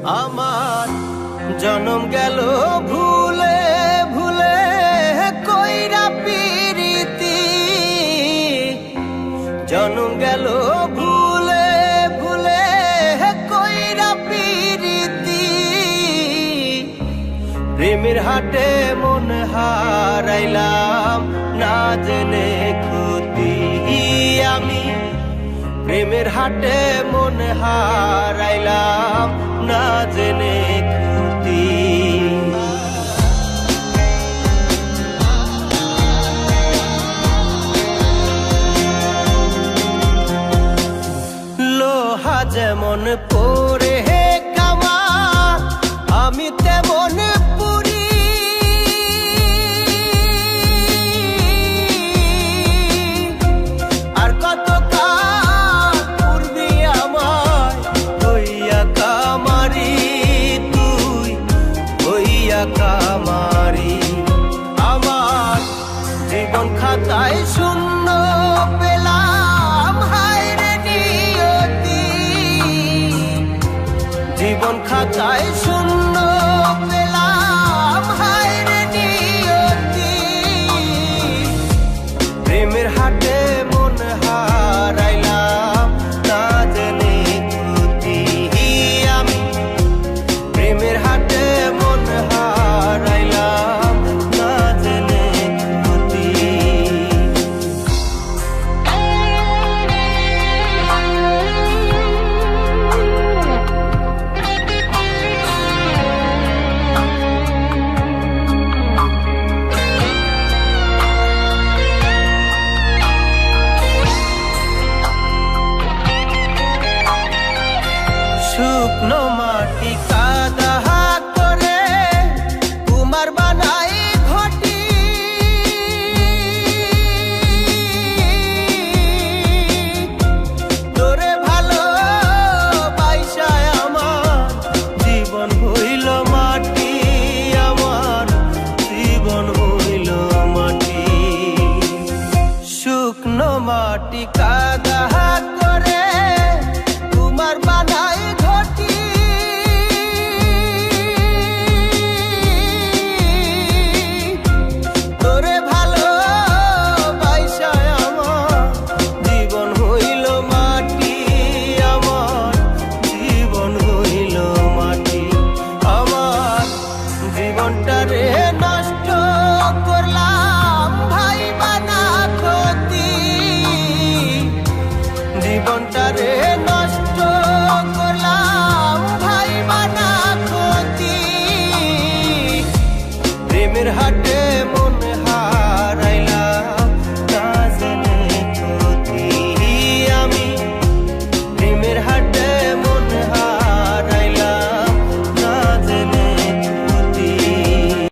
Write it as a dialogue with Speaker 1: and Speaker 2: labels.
Speaker 1: আমার জনম গেল ভুলে ভুলে কইরা পিরিতি, জনম গেল ভুলে ভুলে কইরা পিরিতি। প্রেমের হাটে মন হারাইলাম না জেনে ক্ষতি আমি, প্রেমের হাটে মন হারাইলাম না জেনে ক্ষতি। লোহা যেমন পরে কামা আমি তেমন পুরি, আর কত কাল পূর্বি আমায় হইয়া কামারি, তুই হইয়া কামারি। আমার জীবন খাতায় শূন্য পেলাম হায় রে নিয়তি, জীবন খাতায় শূন্য পেলাম হায় রে নিয়তি। প্রেমের হাটে মন হারাইলাম না জেনে ক্ষতি আমি, প্রেমের হাটে মন হারাইলাম না জেনে ক্ষতি। শুকনো